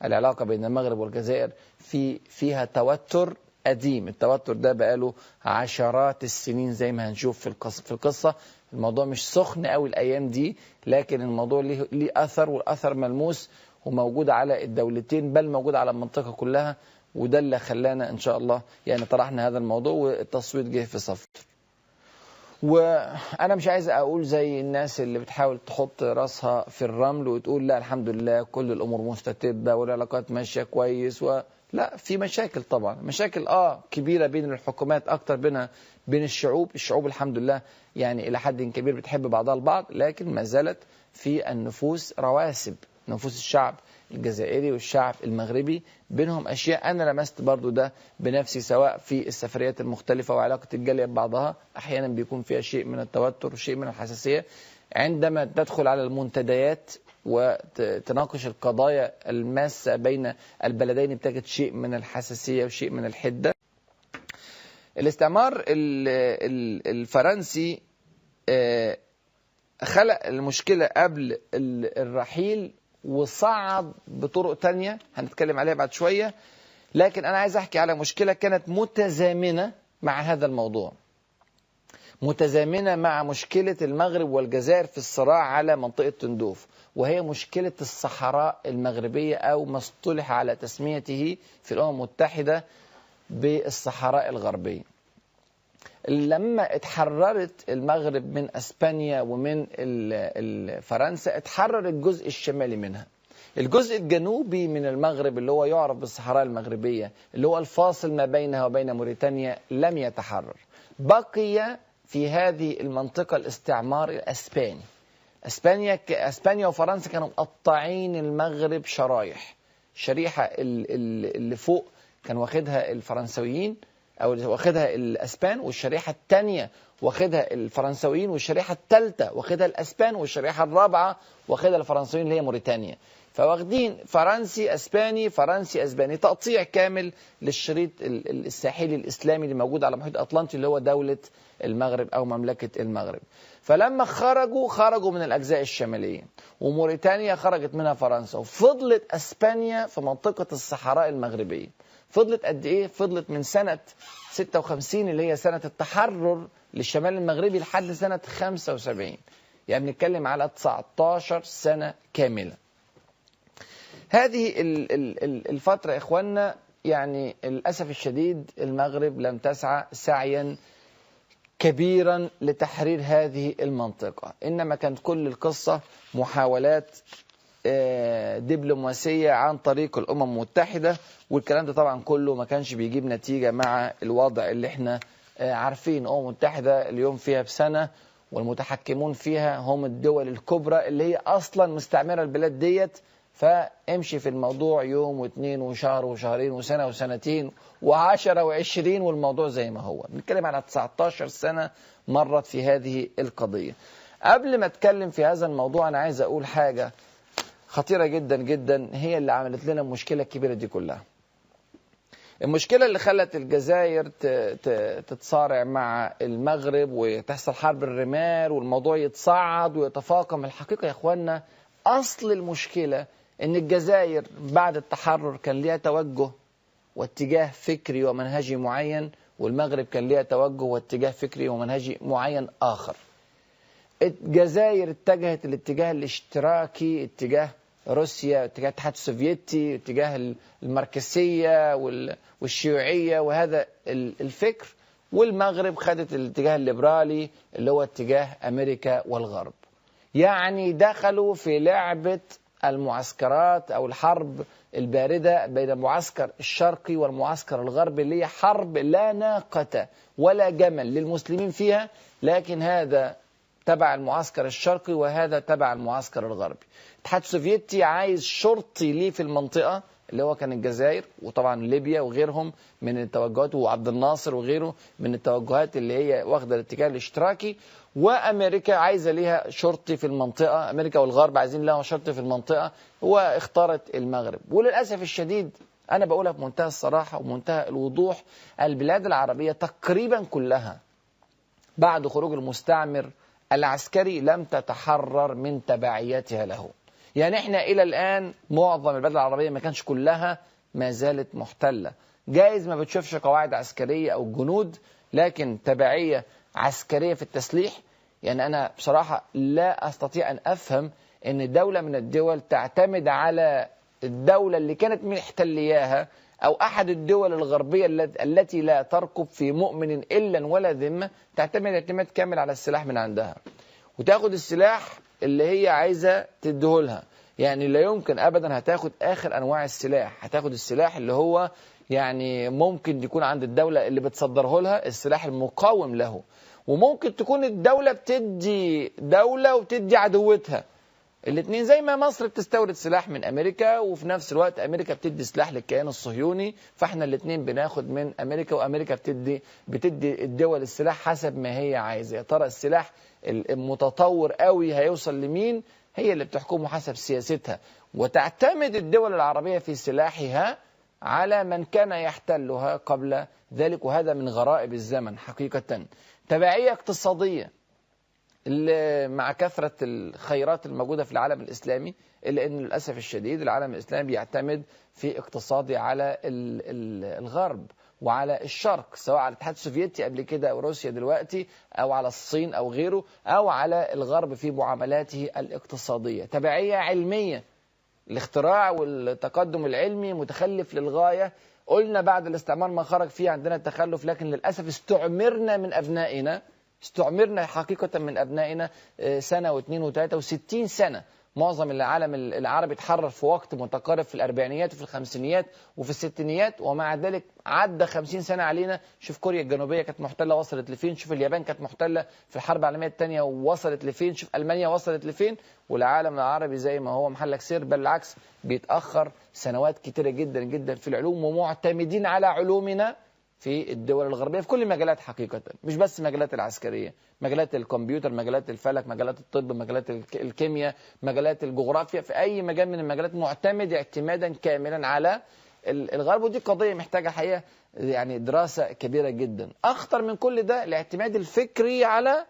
العلاقة بين المغرب والجزائر فيها توتر قديم. التوتر ده بقاله عشرات السنين زي ما هنشوف في القصة. الموضوع مش سخن قوي الأيام دي، لكن الموضوع ليه أثر، والأثر ملموس وموجود على الدولتين، بل موجود على المنطقة كلها. وده اللي خلانا إن شاء الله يعني طرحنا هذا الموضوع، والتصويت جه في صف. وأنا مش عايز أقول زي الناس اللي بتحاول تحط راسها في الرمل وتقول لا الحمد لله كل الأمور مستتبة والعلاقات ماشية كويس، لا، في مشاكل طبعا، مشاكل كبيرة بين الحكومات، أكتر بين الشعوب الحمد لله يعني إلى حد كبير بتحب بعضها البعض، لكن ما زالت في النفوس رواسب، نفوس الشعب الجزائري والشعب المغربي بينهم أشياء أنا لمست برضو ده بنفسي، سواء في السفريات المختلفة وعلاقة الجالية ببعضها. أحيانا بيكون فيها شيء من التوتر وشيء من الحساسية عندما تدخل على المنتديات وتناقش القضايا الماسة بين البلدين، بتجد شيء من الحساسية وشيء من الحدة. الاستعمار الفرنسي خلق المشكلة قبل الرحيل وصعد بطرق تانية هنتكلم عليها بعد شوية، لكن أنا عايز أحكي على مشكلة كانت متزامنة مع هذا الموضوع، متزامنة مع مشكلة المغرب والجزائر في الصراع على منطقة تندوف، وهي مشكلة الصحراء المغربية، أو ما اصطلح على تسميته في الأمم المتحدة بالصحراء الغربية. لما اتحررت المغرب من أسبانيا ومن فرنسا، اتحرر الجزء الشمالي منها. الجزء الجنوبي من المغرب اللي هو يعرف بالصحراء المغربية، اللي هو الفاصل ما بينها وبين موريتانيا، لم يتحرر. بقي في هذه المنطقة الاستعمار الأسباني. أسبانيا وفرنسا كانوا مقطعين المغرب شرايح. الشريحة اللي فوق كان واخدها الفرنسويين أو واخدها الأسبان، والشريحة الثانية واخدها الفرنسويين، والشريحة الثالثة واخدها الأسبان، والشريحة الرابعة واخدها الفرنسويين اللي هي موريتانيا. فواخدين فرنسي أسباني فرنسي أسباني، تقطيع كامل للشريط الساحلي الإسلامي اللي موجود على محيط أطلنطي اللي هو دولة المغرب أو مملكة المغرب. فلما خرجوا من الأجزاء الشمالية، وموريتانيا خرجت منها فرنسا، وفضلت أسبانيا في منطقة الصحراء المغربية. فضلت قد إيه؟ فضلت من سنة 56 اللي هي سنة التحرر للشمال المغربي لحد سنة 75، يعني بنتكلم على 19 سنة كاملة. هذه الفترة يا إخواننا يعني للأسف الشديد المغرب لم تسعى سعيا كبيرا لتحرير هذه المنطقة، إنما كانت كل القصة محاولات دبلوماسية عن طريق الأمم المتحدة، والكلام ده طبعا كله ما كانش بيجيب نتيجة مع الوضع اللي احنا عارفين. الأمم المتحدة اليوم فيها بسنة، والمتحكمون فيها هم الدول الكبرى اللي هي أصلا مستعمرة البلاد ديت، فامشي في الموضوع يوم واثنين وشهر وشهرين وسنة وسنتين و10 و20 والموضوع زي ما هو. بنتكلم على 19 سنة مرت في هذه القضية. قبل ما اتكلم في هذا الموضوع أنا عايز أقول حاجة خطيرة جدا جدا هي اللي عملت لنا المشكلة الكبيرة دي كلها. المشكلة اللي خلت الجزائر تتصارع مع المغرب وتحصل حرب الرمال والموضوع يتصاعد ويتفاقم. الحقيقة يا اخوانا أصل المشكلة إن الجزائر بعد التحرر كان ليها توجه واتجاه فكري ومنهجي معين، والمغرب كان ليها توجه واتجاه فكري ومنهجي معين آخر. الجزائر اتجهت الاتجاه الاشتراكي، اتجاه روسيا، اتجاه الاتحاد السوفيتي، اتجاه الماركسية والشيوعية وهذا الفكر، والمغرب خدت الاتجاه الليبرالي اللي هو اتجاه أمريكا والغرب. يعني دخلوا في لعبة المعسكرات أو الحرب الباردة بين المعسكر الشرقي والمعسكر الغربي، اللي هي حرب لا ناقة ولا جمل للمسلمين فيها، لكن هذا تبع المعسكر الشرقي وهذا تبع المعسكر الغربي. الاتحاد السوفيتي عايز شرطي ليه في المنطقة اللي هو كان الجزائر، وطبعا ليبيا وغيرهم من التوجهات، وعبد الناصر وغيره من التوجهات اللي هي واخده الاتجاه الاشتراكي، وامريكا عايزه ليها شرطي في المنطقه، امريكا والغرب عايزين لها شرطي في المنطقه، واختارت المغرب. وللاسف الشديد انا بقولها بمنتهى الصراحه ومنتهى الوضوح، البلاد العربيه تقريبا كلها بعد خروج المستعمر العسكري لم تتحرر من تبعياتها له. يعني احنا إلى الآن معظم البلاد العربية ما كانش كلها ما زالت محتلة. جايز ما بتشوفش قواعد عسكرية أو جنود، لكن تبعية عسكرية في التسليح. يعني أنا بصراحة لا أستطيع أن أفهم أن دولة من الدول تعتمد على الدولة اللي كانت محتلياها أو أحد الدول الغربية التي لا ترقب في مؤمن إلا ولا ذمة، تعتمد اعتماد كامل على السلاح من عندها، وتاخد السلاح اللي هي عايزة تديهولها. يعني لا يمكن أبدا هتاخد آخر أنواع السلاح، هتاخد السلاح اللي هو يعني ممكن يكون عند الدولة اللي بتصدره لها السلاح المقاوم له، وممكن تكون الدولة بتدي دولة وبتدي عدوتها الاثنين. زي ما مصر بتستورد سلاح من أمريكا وفي نفس الوقت أمريكا بتدي سلاح للكيان الصهيوني، فاحنا الاثنين بناخد من أمريكا، وأمريكا بتدي الدول السلاح حسب ما هي عايزة. يا ترى السلاح المتطور قوي هيوصل لمين؟ هي اللي بتحكمه حسب سياستها. وتعتمد الدول العربية في سلاحها على من كان يحتلها قبل ذلك، وهذا من غرائب الزمن حقيقة. تبعية اقتصادية مع كثرة الخيرات الموجودة في العالم الإسلامي، إلا أن للأسف الشديد العالم الإسلامي بيعتمد في اقتصاده على الغرب وعلى الشرق، سواء على الاتحاد السوفيتي قبل كده أو روسيا دلوقتي، أو على الصين أو غيره، أو على الغرب في معاملاته الاقتصادية. تبعية علمية، الاختراع والتقدم العلمي متخلف للغاية. قلنا بعد الاستعمار ما خرج فيه عندنا التخلف، لكن للأسف استعمرنا من أبنائنا، استعمرنا حقيقة من أبنائنا سنة واثنين وثلاثة وستين سنة. معظم العالم العربي اتحرر في وقت متقارب في الأربعينيات وفي الخمسينيات وفي الستينيات، ومع ذلك عدى 50 سنة علينا. شوف كوريا الجنوبية كانت محتلة وصلت لفين، شوف اليابان كانت محتلة في الحرب العالمية الثانية ووصلت لفين، شوف ألمانيا وصلت لفين. والعالم العربي زي ما هو محلك سير، بل العكس بيتأخر سنوات كتيرة جدا جدا في العلوم، ومعتمدين على علومنا في الدول الغربية في كل المجالات حقيقة، مش بس مجالات العسكرية، مجالات الكمبيوتر، مجالات الفلك، مجالات الطب، مجالات الكيمياء، مجالات الجغرافيا. في أي مجال من المجالات معتمد اعتمادا كاملا على الغرب، ودي قضية محتاجة حقيقة يعني دراسة كبيرة جدا. أخطر من كل ده الاعتماد الفكري على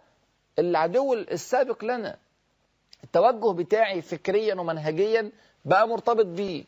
العدو السابق لنا. التوجه بتاعي فكريا ومنهجيا بقى مرتبط بيه.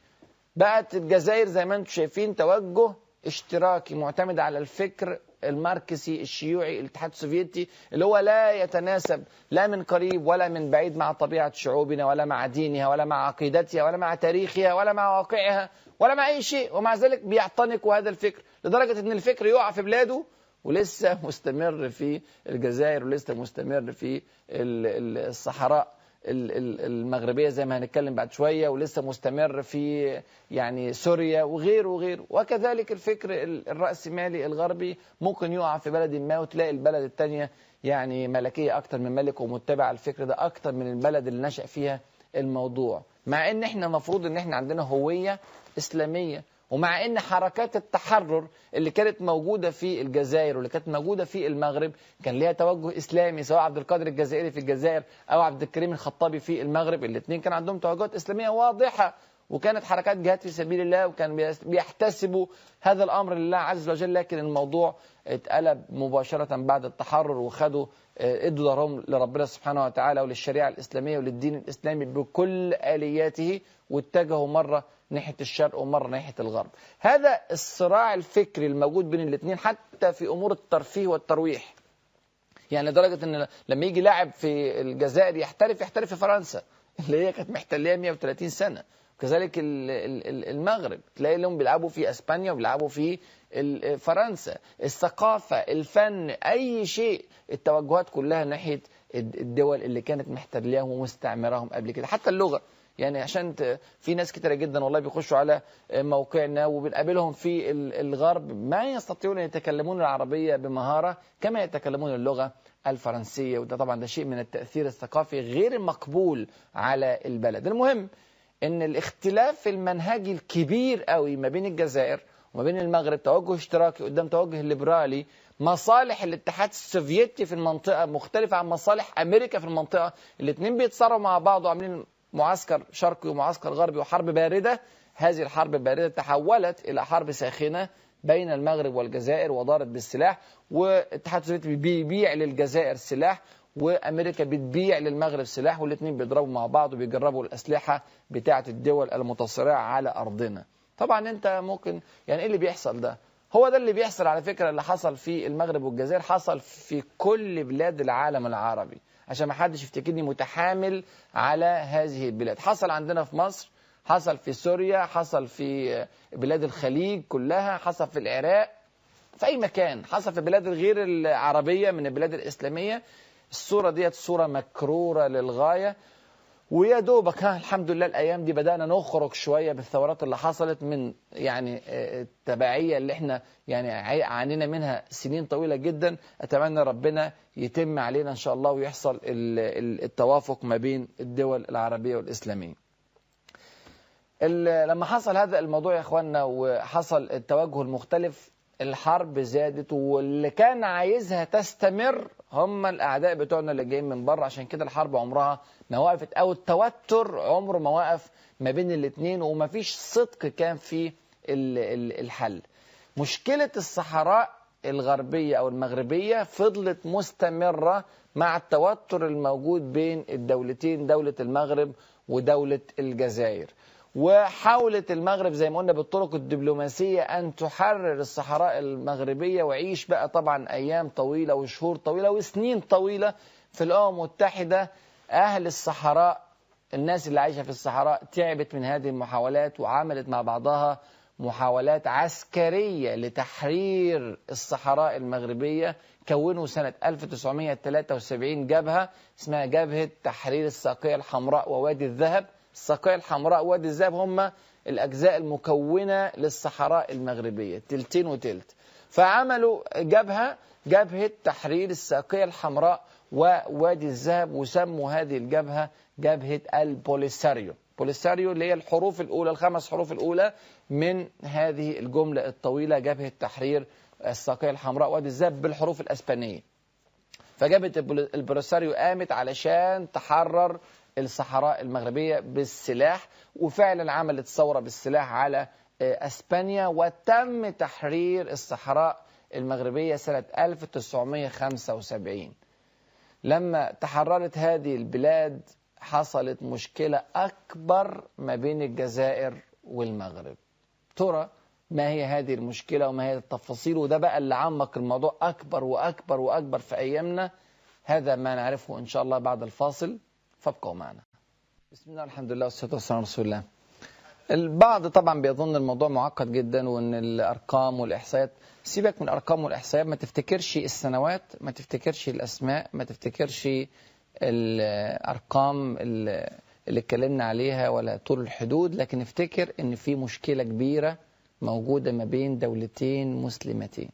بقت الجزائر زي ما انتم شايفين توجه اشتراكي معتمد على الفكر الماركسي الشيوعي الاتحاد السوفيتي، اللي هو لا يتناسب لا من قريب ولا من بعيد مع طبيعة شعوبنا ولا مع دينها ولا مع عقيدتها ولا مع تاريخها ولا مع واقعها ولا مع أي شيء. ومع ذلك بيعتنقوا هذا الفكر لدرجة أن الفكر يقع في بلاده ولسه مستمر في الجزائر ولسه مستمر في الصحراء المغربية زي ما هنتكلم بعد شوية، ولسه مستمر في يعني سوريا وغيره وغيره. وكذلك الفكر الرأسمالي الغربي ممكن يقع في بلد ما وتلاقي البلد التانية يعني ملكية أكتر من ملك ومتبع الفكر ده أكتر من البلد اللي نشأ فيها الموضوع. مع ان احنا مفروض ان احنا عندنا هوية إسلامية، ومع ان حركات التحرر اللي كانت موجودة في الجزائر واللي كانت موجودة في المغرب كان ليها توجه إسلامي، سواء عبد القادر الجزائري في الجزائر أو عبد الكريم الخطابي في المغرب، الاثنين كان عندهم توجهات إسلامية واضحة، وكانت حركات جهاد في سبيل الله، وكان بيحتسبوا هذا الأمر لله عز وجل. لكن الموضوع اتقلب مباشرة بعد التحرر، وخدوا ادوا ظهرهم لربنا سبحانه وتعالى وللشريعة الإسلامية وللدين الإسلامي بكل آلياته، واتجهوا مرة ناحية الشرق ومرة ناحية الغرب. هذا الصراع الفكري الموجود بين الاثنين حتى في أمور الترفيه والترويح، يعني لدرجة أن لما يجي لاعب في الجزائر يحترف في فرنسا اللي هي كانت محتلية 130 سنة، كذلك المغرب تلاقي لهم بيلعبوا في أسبانيا وبيلعبوا في فرنسا. الثقافة، الفن، أي شيء، التوجهات كلها ناحية الدول اللي كانت محتلياهم ومستعمراهم قبل كده. حتى اللغة، يعني عشان في ناس كتيرة جدا والله بيخشوا على موقعنا وبنقابلهم في الغرب ما يستطيعون أن يتكلمون العربية بمهارة كما يتكلمون اللغة الفرنسية، وده طبعا ده شيء من التأثير الثقافي غير مقبول على البلد. المهم ان الاختلاف المنهجي الكبير قوي ما بين الجزائر وما بين المغرب، توجه اشتراكي قدام توجه ليبرالي، مصالح الاتحاد السوفيتي في المنطقة مختلفة عن مصالح أمريكا في المنطقة، الاثنين بيتصارعوا مع بعض وعاملين معسكر شرقي ومعسكر غربي وحرب باردة. هذه الحرب الباردة تحولت إلى حرب ساخنة بين المغرب والجزائر ودارت بالسلاح، والاتحاد السوفيتي بيبيع للجزائر سلاح، وأمريكا بتبيع للمغرب سلاح، والاثنين بيضربوا مع بعض وبيجربوا الأسلحة بتاعة الدول المتصارعة على أرضنا. طبعا أنت ممكن يعني إيه اللي بيحصل ده؟ هو ده اللي بيحصل على فكرة، اللي حصل في المغرب والجزائر حصل في كل بلاد العالم العربي، عشان ما حدش يفتكرني متحامل على هذه البلاد. حصل عندنا في مصر، حصل في سوريا، حصل في بلاد الخليج كلها، حصل في العراق، في أي مكان، حصل في البلاد الغير العربية من البلاد الإسلامية. الصورة ديت صورة مكرورة للغاية، ويا دوبك الحمد لله الأيام دي بدأنا نخرج شوية بالثورات اللي حصلت من يعني التبعية اللي احنا يعني عانينا منها سنين طويلة جدا. أتمنى ربنا يتم علينا إن شاء الله ويحصل التوافق ما بين الدول العربية والإسلامية. لما حصل هذا الموضوع يا اخواننا وحصل التوجه المختلف، الحرب زادت، واللي كان عايزها تستمر هم الأعداء بتوعنا اللي جايين من بره. عشان كده الحرب عمرها ما وقفت، أو التوتر عمره ما وقف ما بين الاثنين، وما فيش صدق كان في الحل. مشكلة الصحراء الغربية أو المغربية فضلت مستمرة مع التوتر الموجود بين الدولتين، دولة المغرب ودولة الجزائر. وحاولت المغرب زي ما قلنا بالطرق الدبلوماسية أن تحرر الصحراء المغربية، وعيش بقى طبعا أيام طويلة وشهور طويلة وسنين طويلة في الأمم المتحدة. أهل الصحراء، الناس اللي عايشة في الصحراء، تعبت من هذه المحاولات وعملت مع بعضها محاولات عسكرية لتحرير الصحراء المغربية. كونوا سنة 1973 جبهة اسمها جبهة تحرير الساقية الحمراء ووادي الذهب. الساقية الحمراء ووادي الذهب هم الأجزاء المكونة للصحراء المغربية، تلتين وتلت. فعملوا جبهة تحرير الساقية الحمراء ووادي الذهب، وسموا هذه الجبهة جبهة البوليساريو. بوليساريو اللي هي الحروف الأولى، الخمس حروف الأولى من هذه الجملة الطويلة، جبهة تحرير الساقية الحمراء ووادي الذهب بالحروف الأسبانية. فجبهة البوليساريو قامت علشان تحرر الصحراء المغربية بالسلاح، وفعلا عملت ثورة بالسلاح على أسبانيا، وتم تحرير الصحراء المغربية سنة 1975. لما تحررت هذه البلاد حصلت مشكلة أكبر ما بين الجزائر والمغرب. ترى ما هي هذه المشكلة وما هي التفاصيل؟ وده بقى اللي عمق الموضوع أكبر وأكبر وأكبر في أيامنا. هذا ما نعرفه إن شاء الله بعد الفاصل، فابقوا معنا. بسم الله والحمد لله والصلاة والسلام على رسول الله. البعض طبعا بيظن الموضوع معقد جدا، وان الارقام والاحصائيات، سيبك من الارقام والاحصائيات، ما تفتكرش السنوات، ما تفتكرش الاسماء، ما تفتكرش الارقام اللي اتكلمنا عليها ولا طول الحدود، لكن افتكر ان في مشكلة كبيرة موجودة ما بين دولتين مسلمتين.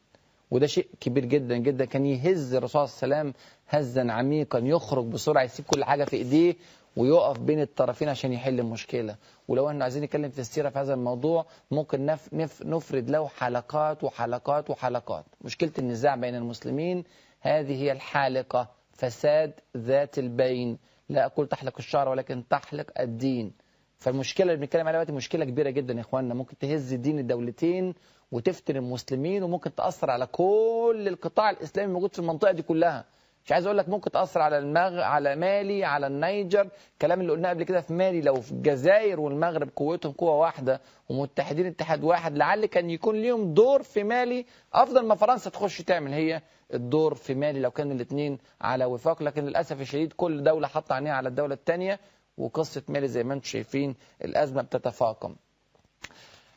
وده شيء كبير جدا جدا، كان يهز الرسول صلى الله عليه وسلم هزا عميقا، يخرج بسرعة، يسيب كل حاجة في ايديه ويقف بين الطرفين عشان يحل المشكلة. ولو احنا عايزين نتكلم في السيرة في هذا الموضوع ممكن نفرد له حلقات وحلقات وحلقات. مشكلة النزاع بين المسلمين هذه هي الحالقة، فساد ذات البين. لا أقول تحلق الشعر ولكن تحلق الدين. فالمشكلة اللي بنتكلم عليها دلوقتي مشكلة كبيرة جدا يا إخواننا، ممكن تهز دين الدولتين وتفتن المسلمين، وممكن تأثر على كل القطاع الإسلامي الموجود في المنطقة دي كلها. مش عايز اقول لك ممكن تاثر على على مالي، على النيجر. الكلام اللي قلناه قبل كده في مالي، لو في الجزائر والمغرب قوتهم قوه واحده ومتحدين اتحاد واحد، لعل كان يكون ليهم دور في مالي افضل ما فرنسا تخش تعمل هي الدور في مالي لو كان الاثنين على وفاق. لكن للاسف الشديد كل دوله حاطه عينيها على الدوله الثانيه، وقصه مالي زي ما انتم شايفين الازمه بتتفاقم.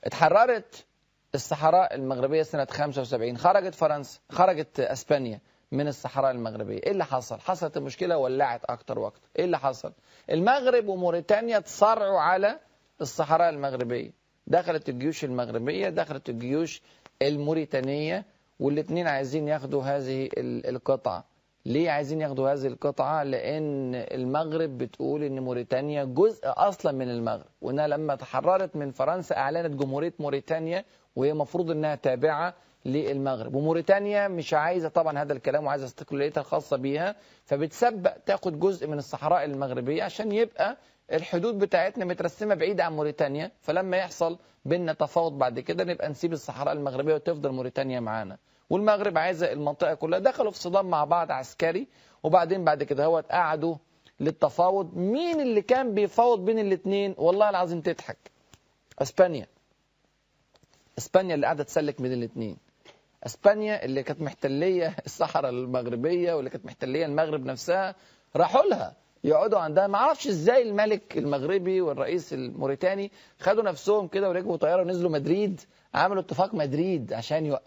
اتحررت الصحراء المغربيه سنه 75، خرجت اسبانيا من الصحراء المغربية. ايه اللي حصل؟ حصلت المشكلة ولعت اكتر واكتر. ايه اللي حصل؟ المغرب وموريتانيا تصارعوا على الصحراء المغربية. دخلت الجيوش المغربية، دخلت الجيوش الموريتانية، والاثنين عايزين ياخدوا هذه القطعة. ليه عايزين ياخدوا هذه القطعة؟ لان المغرب بتقول ان موريتانيا جزء اصلا من المغرب، وانها لما تحررت من فرنسا اعلنت جمهورية موريتانيا، وهي مفروض انها تابعة للمغرب. وموريتانيا مش عايزة طبعا هذا الكلام، وعايزة استقلاليتها الخاصة بيها، فبتسبق تاخد جزء من الصحراء المغربية عشان يبقى الحدود بتاعتنا مترسمة بعيد عن موريتانيا، فلما يحصل بيننا تفاوض بعد كده نبقى نسيب الصحراء المغربية وتفضل موريتانيا معانا. والمغرب عايزة المنطقة كلها. دخلوا في صدام مع بعض عسكري، وبعدين بعد كده هو قعدوا للتفاوض. مين اللي كان بيفاوض بين الاثنين؟ والله العظيم تضحك، اسبانيا. اسبانيا اللي قاعدة تسلك بين الاثنين. اسبانيا اللي كانت محتلية الصحراء المغربية واللي كانت محتلية المغرب نفسها، راحوا لها يقعدوا عندها. ما اعرفش ازاي الملك المغربي والرئيس الموريتاني خدوا نفسهم كده وركبوا طياره ونزلوا مدريد، عملوا اتفاق مدريد عشان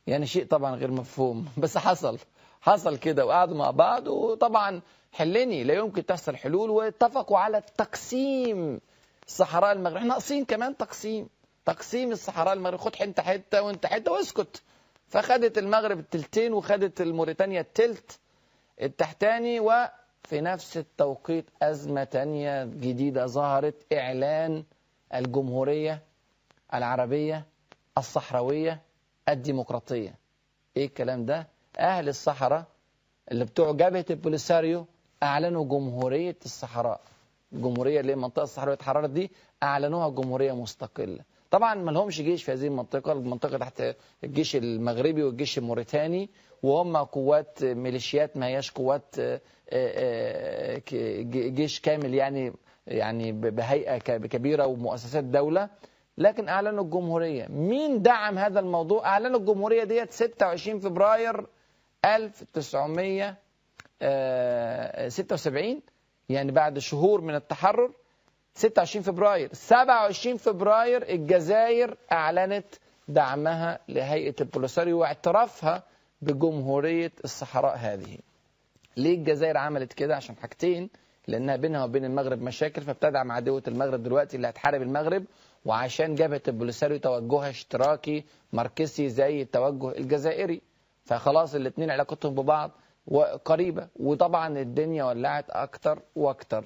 يعني شيء طبعا غير مفهوم، بس حصل كده وقعدوا مع بعض. وطبعا حلني لا يمكن تحصل حلول، واتفقوا على تقسيم الصحراء المغربية. احنا ناقصين كمان تقسيم الصحراء المغربية، خد انت حته وانت حته واسكت. فخدت المغرب التلتين وخدت الموريتانيا التلت التحتاني. وفي نفس التوقيت أزمة تانية جديدة ظهرت، إعلان الجمهورية العربية الصحراوية الديمقراطية. إيه الكلام ده؟ أهل الصحراء اللي بتوع جبهة البوليساريو أعلنوا جمهورية الصحراء. الجمهورية اللي المنطقة الصحراوية اتحررت دي أعلنوها جمهورية مستقلة. طبعا ما لهمش جيش في هذه المنطقة تحت الجيش المغربي والجيش الموريتاني، وهم قوات ميليشيات، ما هياش قوات جيش كامل يعني بهيئة كبيرة ومؤسسات دولة. لكن أعلنوا الجمهورية. مين دعم هذا الموضوع؟ أعلنوا الجمهورية ديت 26 فبراير 1976، يعني بعد شهور من التحرر. 26 فبراير 27 فبراير الجزائر أعلنت دعمها لهيئة البوليساريو واعترافها بجمهورية الصحراء هذه. ليه الجزائر عملت كده؟ عشان حاجتين: لأنها بينها وبين المغرب مشاكل فبتدعم عدوة المغرب دلوقتي اللي هتحارب المغرب، وعشان جبهة البوليساريو توجهها اشتراكي ماركسي زي التوجه الجزائري، فخلاص الاثنين علاقتهم ببعض قريبة. وطبعا الدنيا ولعت أكتر وأكتر،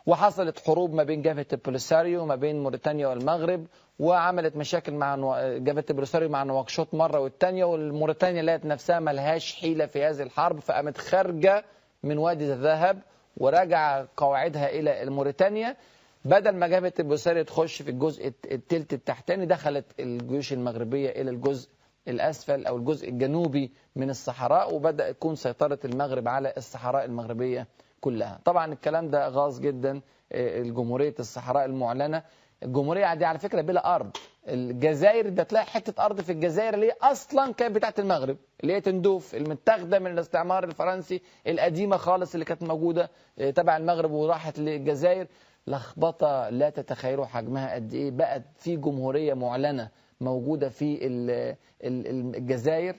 وحصلت حروب ما بين جبهة البوليساريو وما بين موريتانيا والمغرب، وعملت مشاكل مع جبهة البوليساريو مع نواكشوط مرة والتانية، والموريتانيا لقت نفسها ملهاش حيلة في هذه الحرب، فقامت خارجة من وادي الذهب ورجع قواعدها إلى الموريتانيا. بدل ما جبهة البوليساريو تخش في الجزء التلت التحتاني، دخلت الجيوش المغربية إلى الجزء الأسفل أو الجزء الجنوبي من الصحراء، وبدأ يكون سيطرة المغرب على الصحراء المغربية كلها. طبعا الكلام ده غاص جدا. الجمهورية الصحراء المعلنة، الجمهورية دي على فكرة بلا أرض. الجزائر ده تلاقي حتة أرض في الجزائر اللي هي أصلا كانت بتاعت المغرب، اللي هي تندوف المتاخدة من الاستعمار الفرنسي القديمة خالص اللي كانت موجودة تبع المغرب وراحت للجزائر. لخبطة لا تتخيلوا حجمها قد إيه. بقت في جمهورية معلنة موجودة في الجزائر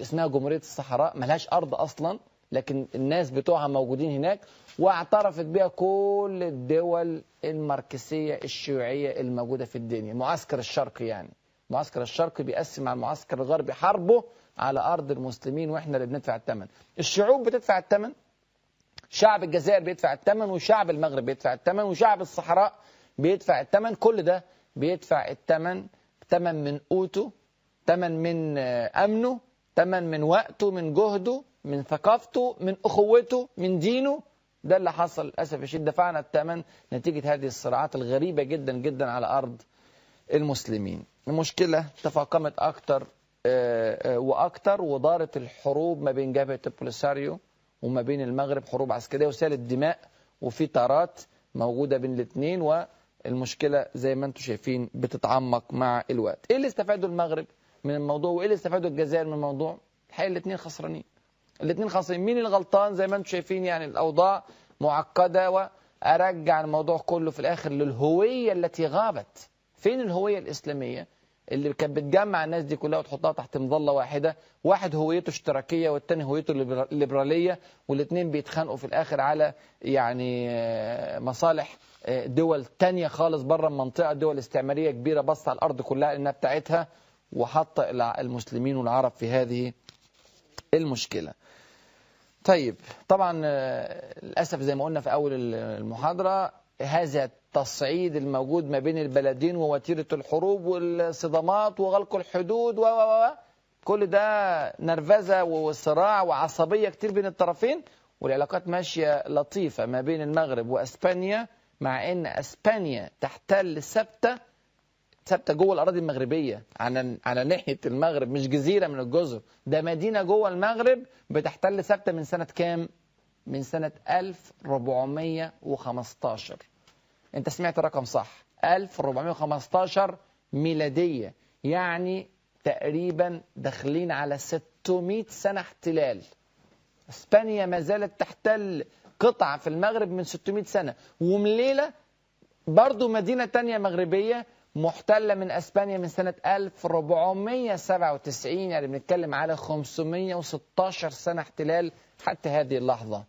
اسمها جمهورية الصحراء، ملهاش أرض أصلا، لكن الناس بتوعها موجودين هناك، واعترفت بها كل الدول الماركسية الشيوعية الموجودة في الدنيا. المعسكر الشرقي يعني، المعسكر الشرقي بيقسم على المعسكر الغربي حربه على أرض المسلمين، وإحنا اللي بندفع الثمن. الشعوب بتدفع الثمن، شعب الجزائر بيدفع الثمن، وشعب المغرب بيدفع الثمن، وشعب الصحراء بيدفع الثمن. كل ده بيدفع الثمن، ثمن من قوته، ثمن من أمنه، ثمن من وقته، من جهده، من ثقافته، من أخوته، من دينه. ده اللي حصل للأسف الشديد. دفعنا الثمن نتيجة هذه الصراعات الغريبة جدا جدا على أرض المسلمين. المشكلة تفاقمت أكتر وأكتر، ودارت الحروب ما بين جبهة البوليساريو وما بين المغرب، حروب عسكرية وسالت دماء، وفي طارات موجودة بين الاثنين، والمشكلة زي ما انتم شايفين بتتعمق مع الوقت. ايه اللي استفادوا المغرب من الموضوع وايه اللي استفادوا الجزائر من الموضوع؟ الحقيقة الاثنين خسرانين. الاثنين خسرانين. مين الغلطان؟ زي ما انتم شايفين يعني الأوضاع معقدة، وأرجع الموضوع كله في الآخر للهوية التي غابت. فين الهوية الإسلامية اللي كانت بتجمع الناس دي كلها وتحطها تحت مظلة واحدة؟ واحد هويته اشتراكية والتاني هويته الليبرالية، والاثنين بيتخانقوا في الآخر على يعني مصالح دول تانية خالص بره المنطقة، دول استعمارية كبيرة بص على الأرض كلها إنها بتاعتها، وحط المسلمين والعرب في هذه المشكلة. طيب طبعا للأسف زي ما قلنا في أول المحاضرة، هذا التصعيد الموجود ما بين البلدين ووتيرة الحروب والصدامات وغلق الحدود كل ده نرفزة وصراع وعصبية كتير بين الطرفين، والعلاقات ماشية لطيفة ما بين المغرب وأسبانيا مع ان اسبانيا تحتل ثابته جوه الاراضي المغربيه على ناحيه المغرب، مش جزيره من الجزر، ده مدينه جوه المغرب بتحتل ثابته من سنه كام؟ من سنه 1415. انت سمعت الرقم صح، 1415 ميلاديه، يعني تقريبا داخلين على 600 سنه احتلال. اسبانيا ما زالت تحتل قطعه في المغرب من 600 سنه. ومليله برضو مدينه تانية مغربيه محتلة من أسبانيا من سنة 1497، يعني بنتكلم على 516 سنة احتلال حتى هذه اللحظة.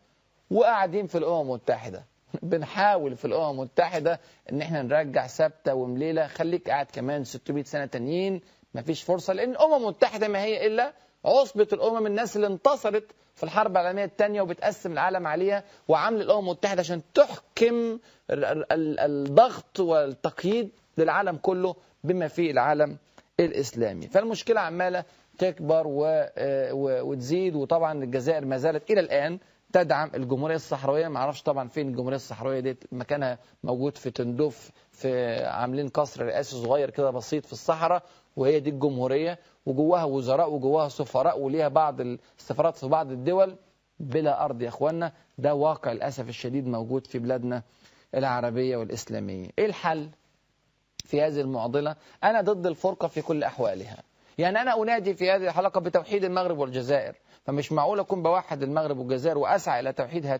وقاعدين في الأمم المتحدة بنحاول في الأمم المتحدة إن احنا نرجع ثابتة ومليلة، خليك قاعد كمان 600 سنة تانيين، مفيش فرصة، لأن الأمم المتحدة ما هي إلا عصبة الأمم، الناس اللي انتصرت في الحرب العالمية الثانية وبتقسم العالم عليها، وعامل الأمم المتحدة عشان تحكم الضغط والتقييد للعالم كله بما فيه العالم الإسلامي. فالمشكلة عمالة تكبر وتزيد. وطبعا الجزائر ما زالت إلى الآن تدعم الجمهورية الصحراوية. ما اعرفش طبعا فين الجمهورية الصحراوية دي، مكانها موجود في تندوف، في عاملين قصر رئاسي صغير كده بسيط في الصحراء، وهي دي الجمهورية، وجواها وزراء وجواها سفراء وليها بعض السفارات في بعض الدول، بلا أرض يا أخوانا. ده واقع للأسف الشديد موجود في بلادنا العربية والإسلامية. إيه الحل في هذه المعضلة؟ أنا ضد الفرقة في كل أحوالها. يعني أنا أنادي في هذه الحلقة بتوحيد المغرب والجزائر، فمش معقول أكون بوحد المغرب والجزائر وأسعى إلى توحيد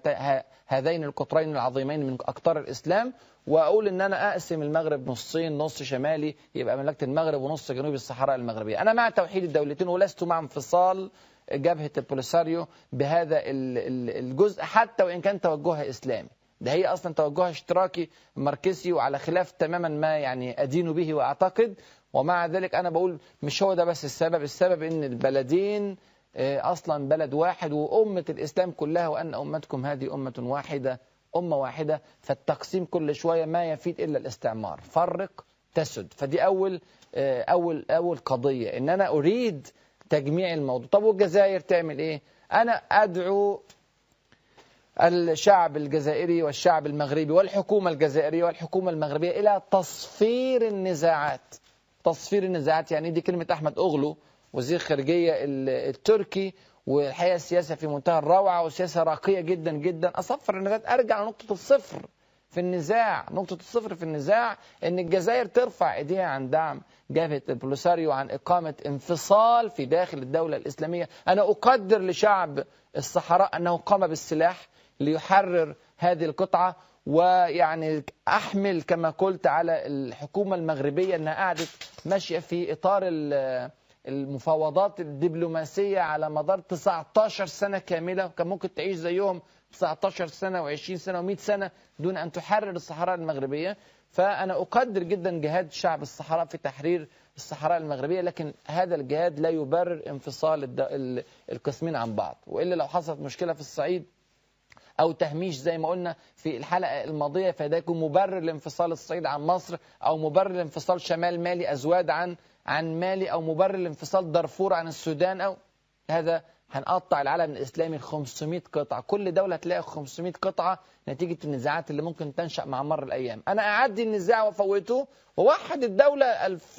هذين القطرين العظيمين من أقطار الإسلام، وأقول إن أنا أقسم المغرب نصين، نص شمالي يبقى مملكة المغرب ونص جنوبي الصحراء المغربية. أنا مع توحيد الدولتين ولست مع انفصال جبهة البوليساريو بهذا الجزء، حتى وإن كان توجهها إسلامي. ده هي أصلا توجهها اشتراكي ماركسي وعلى خلاف تماما ما يعني أدين به وأعتقد. ومع ذلك أنا بقول مش هو ده بس السبب إن البلدين أصلا بلد واحد وأمة الإسلام كلها، وأن أمتكم هذه أمة واحدة، أمة واحدة. فالتقسيم كل شوية ما يفيد إلا الاستعمار، فرق تسد. فدي أول قضية، إن أنا أريد تجميع الموضوع. طب والجزائر تعمل إيه؟ أنا أدعو الشعب الجزائري والشعب المغربي والحكومة الجزائرية والحكومة المغربية إلى تصفير النزاعات. تصفير النزاعات يعني دي كلمة أحمد أغلو وزير خارجية التركي، والحقيقة السياسة في منتهى الروعة وسياسة راقية جدا جدا. أصفر النزاعات، أرجع لنقطة الصفر في النزاع. نقطة الصفر في النزاع إن الجزائر ترفع إيديها عن دعم جبهة البوليساريو، عن إقامة انفصال في داخل الدولة الإسلامية. أنا أقدر لشعب الصحراء أنه قام بالسلاح ليحرر هذه القطعة، ويعني أحمل كما قلت على الحكومة المغربية أنها قاعدة ماشية في إطار المفاوضات الدبلوماسية على مدار 19 سنة كاملة، كان ممكن تعيش زيهم 19 سنة و20 سنة و100 سنة دون أن تحرر الصحراء المغربية. فأنا أقدر جدا جهاد شعب الصحراء في تحرير الصحراء المغربية، لكن هذا الجهاد لا يبرر انفصال القسمين عن بعض. وإلا لو حصلت مشكلة في الصعيد أو تهميش زي ما قلنا في الحلقة الماضية، فده يكون مبرر لانفصال الصعيد عن مصر، أو مبرر لانفصال شمال مالي أزواد عن مالي، أو مبرر لانفصال دارفور عن السودان، أو هذا هنقطع العالم الإسلامي 500 قطعة. كل دولة تلاقي 500 قطعة نتيجة النزاعات اللي ممكن تنشأ مع مر الأيام. أنا أعدي النزاع وفوته ووحد الدولة.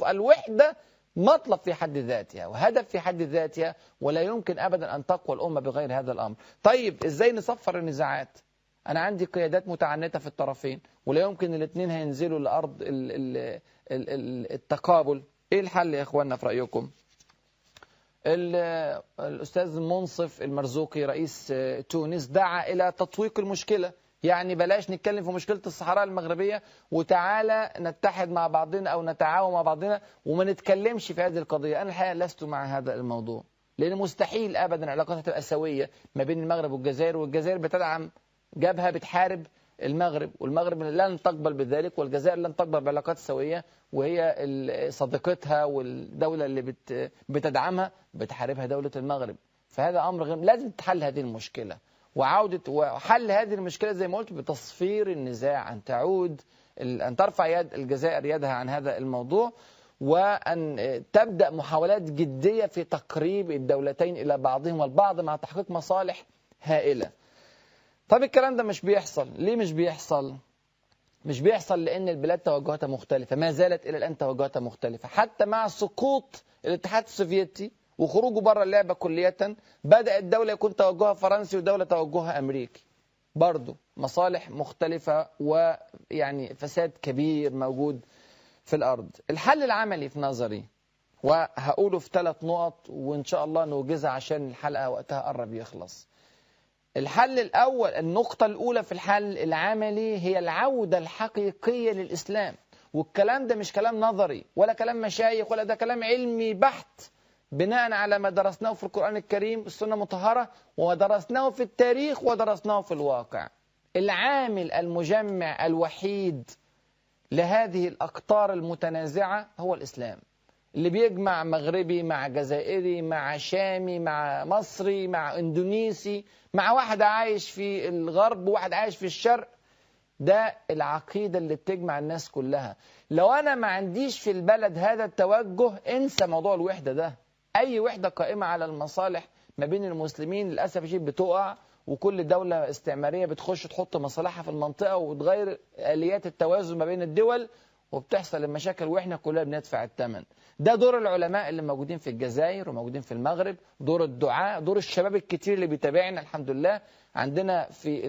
الوحدة مطلب في حد ذاتها وهدف في حد ذاتها، ولا يمكن أبدا أن تقوى الأمة بغير هذا الأمر. طيب إزاي نصفر النزاعات؟ أنا عندي قيادات متعنتة في الطرفين، ولا يمكن الاثنين هينزلوا لأرض التقابل. إيه الحل يا إخواننا في رأيكم؟ الأستاذ منصف المرزوقي رئيس تونس دعا إلى تطويق المشكلة. يعني بلاش نتكلم في مشكلة الصحراء المغربية، وتعالى نتحد مع بعضنا أو نتعاون مع بعضنا وما نتكلمش في هذه القضية. أنا الحقيقة لست مع هذا الموضوع، لأن مستحيل أبدا علاقاتها تبقى سوية ما بين المغرب والجزائر، والجزائر بتدعم جبهة بتحارب المغرب، والمغرب لن تقبل بذلك، والجزائر لن تقبل بعلاقات سوية وهي صديقتها والدولة اللي بتدعمها بتحاربها دولة المغرب. فهذا أمر غير، لازم تحل هذه المشكلة. وحل هذه المشكلة زي ما قلت بتصفير النزاع، أن ترفع يد الجزائر يدها عن هذا الموضوع، وأن تبدأ محاولات جدية في تقريب الدولتين إلى بعضهم البعض مع تحقيق مصالح هائلة. طب الكلام ده مش بيحصل. ليه مش بيحصل؟ مش بيحصل لأن البلاد توجهاتها مختلفة، ما زالت إلى الآن توجهاتها مختلفة. حتى مع سقوط الاتحاد السوفيتي وخروجه بره اللعبة كلية، بدأت دولة يكون توجهها فرنسي ودولة توجهها أمريكي، برضو مصالح مختلفة ويعني فساد كبير موجود في الأرض. الحل العملي في نظري، وهقوله في 3 نقط وإن شاء الله نوجزها عشان الحلقة وقتها قرب يخلص. الحل الأول، النقطة الأولى في الحل العملي هي العودة الحقيقية للإسلام. والكلام ده مش كلام نظري ولا كلام مشايخ، ولا ده كلام علمي بحت بناء على ما درسناه في القرآن الكريم السنة المطهرة، ودرسناه في التاريخ، ودرسناه في الواقع. العامل المجمع الوحيد لهذه الأقطار المتنازعة هو الإسلام، اللي بيجمع مغربي مع جزائري مع شامي مع مصري مع اندونيسي مع واحد عايش في الغرب وواحد عايش في الشرق. ده العقيدة اللي بتجمع الناس كلها. لو أنا ما عنديش في البلد هذا التوجه، انسى موضوع الوحدة ده. أي وحدة قائمة على المصالح ما بين المسلمين للأسف الشديد بتقع، وكل دولة استعمارية بتخش تحط مصالحها في المنطقة وتغير آليات التوازن ما بين الدول، وبتحصل المشاكل واحنا كلنا بندفع الثمن. ده دور العلماء اللي موجودين في الجزائر وموجودين في المغرب، دور الدعاء، دور الشباب الكتير اللي بيتابعنا. الحمد لله عندنا في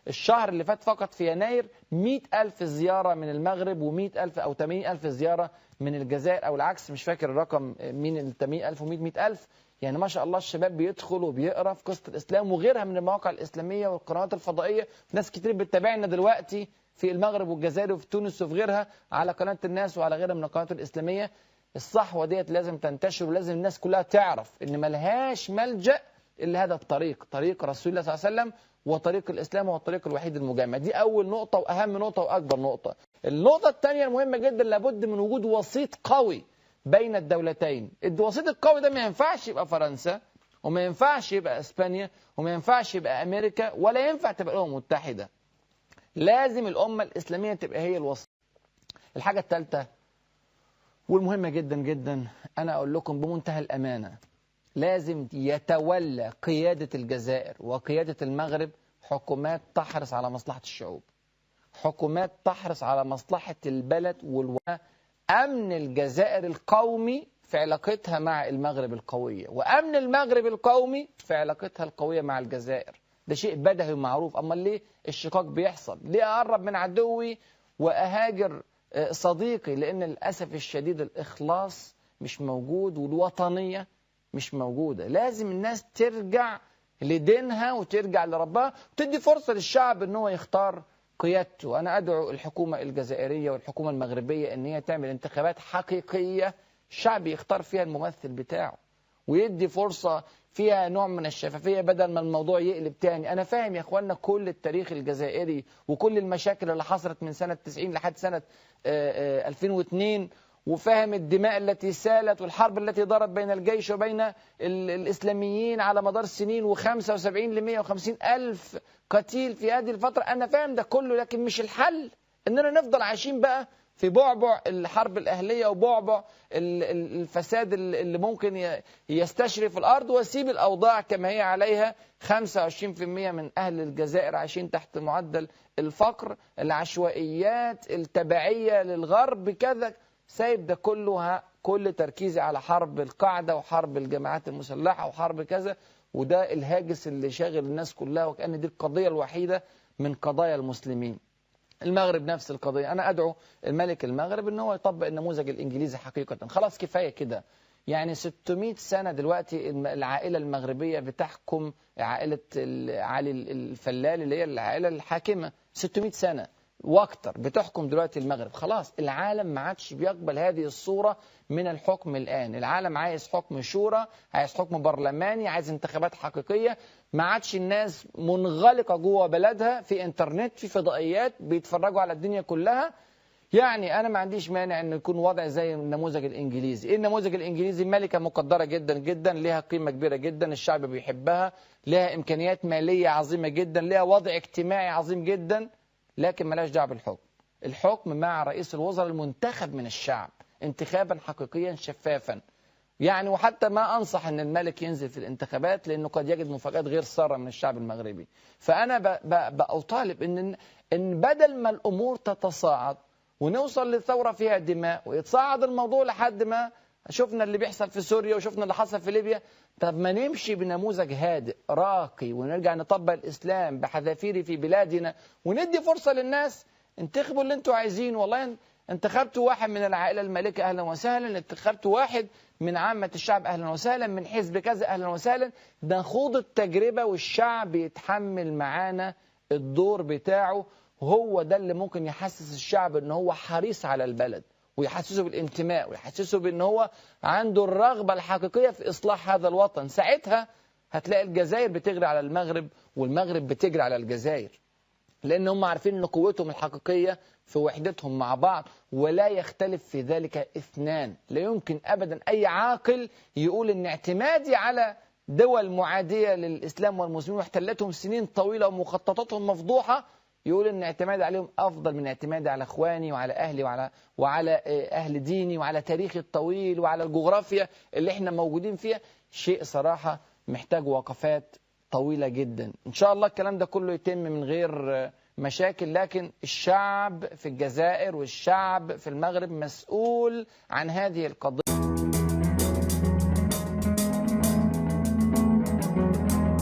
الشهر اللي فات فقط في يناير 100,000 زيارة من المغرب و100,000 أو 80,000 زيارة من الجزائر، أو العكس مش فاكر الرقم مين، ال 80,000 و100,000. يعني ما شاء الله الشباب بيدخل وبيقرأ في قصة الإسلام وغيرها من المواقع الإسلامية والقنوات الفضائية. ناس كتير بتتابعنا دلوقتي في المغرب والجزائر وفي تونس وفي غيرها على قناة الناس وعلى غيرها من القنوات الإسلامية. الصحوة ديت لازم تنتشر، ولازم الناس كلها تعرف إن ملهاش ملجأ إلا هذا الطريق، طريق رسول الله صلى الله عليه وسلم، وطريق الإسلام هو الطريق الوحيد المجمع. دي أول نقطة وأهم نقطة وأكبر نقطة. النقطة الثانية المهمة جدا، لابد من وجود وسيط قوي بين الدولتين. الوسيط القوي ده ما ينفعش يبقى فرنسا، وما ينفعش يبقى إسبانيا، وما ينفعش يبقى أمريكا، ولا ينفع تبقى الأمم المتحدة. لازم الأمة الإسلامية تبقى هي الوسيط. الحاجة الثالثة والمهمة جدا جدا، أنا أقول لكم بمنتهى الأمانة، لازم يتولى قيادة الجزائر وقيادة المغرب حكومات تحرص على مصلحة الشعوب، حكومات تحرص على مصلحة البلد أمن الجزائر القومي في علاقتها مع المغرب القوية، وأمن المغرب القومي في علاقتها القوية مع الجزائر. ده شيء بديهي ومعروف. أما ليه الشقاق بيحصل؟ ليه أقرب من عدوي وأهاجر صديقي؟ لأن للأسف الشديد الإخلاص مش موجود والوطنية مش موجودة. لازم الناس ترجع لدينها وترجع لربها وتدي فرصة للشعب ان هو يختار قيادته. أنا أدعو الحكومة الجزائرية والحكومة المغربية ان هي تعمل انتخابات حقيقية الشعب يختار فيها الممثل بتاعه، ويدي فرصة فيها نوع من الشفافية بدل ما الموضوع يقلب تاني. أنا فاهم يا أخوانا كل التاريخ الجزائري وكل المشاكل اللي حصلت من سنة 90 لحد سنة 2002، وفاهم الدماء التي سالت والحرب التي دارت بين الجيش وبين الإسلاميين على مدار السنين، و75 ل 150 ألف قتيل في هذه الفترة. أنا فاهم ده كله، لكن مش الحل إننا نفضل عايشين بقى في بعبع الحرب الأهلية وبعبع الفساد اللي ممكن يستشرف الأرض، وسيب الأوضاع كما هي عليها. 25% من أهل الجزائر عايشين تحت معدل الفقر، العشوائيات التبعية للغرب كذا، سايب ده كله كل تركيزي على حرب القاعدة وحرب الجماعات المسلحة وحرب كذا، وده الهاجس اللي شاغل الناس كلها، وكأن دي القضية الوحيدة من قضايا المسلمين. المغرب نفس القضية. أنا أدعو الملك المغرب أنه يطبق النموذج الإنجليزي حقيقة. خلاص كفاية كده. يعني 600 سنة دلوقتي العائلة المغربية بتحكم، عائلة علي الفلال اللي هي العائلة الحاكمة 600 سنة واكتر بتحكم دلوقتي المغرب. خلاص العالم ما عادش بيقبل هذه الصورة من الحكم الآن. العالم عايز حكم شورى، عايز حكم برلماني، عايز انتخابات حقيقية. ما عادش الناس منغلقة جوه بلدها في انترنت في فضائيات بيتفرجوا على الدنيا كلها. يعني أنا ما عنديش مانع أن يكون وضع زي النموذج الإنجليزي. إيه النموذج الإنجليزي؟ ملكة مقدرة جدا جدا، لها قيمة كبيرة جدا، الشعب بيحبها، لها إمكانيات مالية عظيمة جدا، لها وضع اجتماعي عظيم جدا، لكن ملاش دعوه بالحكم. الحكم مع رئيس الوزراء المنتخب من الشعب انتخابا حقيقيا شفافا. يعني وحتى ما أنصح أن الملك ينزل في الانتخابات لأنه قد يجد مفاجآت غير سارة من الشعب المغربي. فأنا بأطالب إن بدل ما الأمور تتصاعد ونوصل للثورة فيها دماء ويتصاعد الموضوع لحد ما شفنا اللي بيحصل في سوريا وشفنا اللي حصل في ليبيا، طب ما نمشي بنموذج هادئ راقي ونرجع نطبق الإسلام بحذافيره في بلادنا وندي فرصة للناس. انتخبوا اللي انتوا عايزين، والله انتخبتوا واحد من العائلة المالكة أهلا وسهلا، انتخبتوا واحد من عامة الشعب أهلا وسهلا، من حزب كذا أهلا وسهلا، نخوض التجربة والشعب يتحمل معانا الدور بتاعه. وهو ده اللي ممكن يحسس الشعب ان هو حريص على البلد ويحسسه بالانتماء ويحسسه بان هو عنده الرغبة الحقيقية في إصلاح هذا الوطن. ساعتها هتلاقي الجزائر بتجري على المغرب والمغرب بتجري على الجزائر، لأن هم عارفين أن قوتهم الحقيقية في وحدتهم مع بعض، ولا يختلف في ذلك اثنان. لا يمكن أبدا أي عاقل يقول أن اعتمادي على دول معادية للإسلام والمسلمين واحتلتهم سنين طويلة ومخططاتهم مفضوحة يقول أن اعتمادي عليهم أفضل من اعتمادي على إخواني وعلى أهلي وعلى أهل ديني وعلى تاريخي الطويل وعلى الجغرافيا اللي احنا موجودين فيها. شيء صراحة محتاج وقفات طويلة جدا. إن شاء الله الكلام ده كله يتم من غير مشاكل، لكن الشعب في الجزائر والشعب في المغرب مسؤول عن هذه القضية.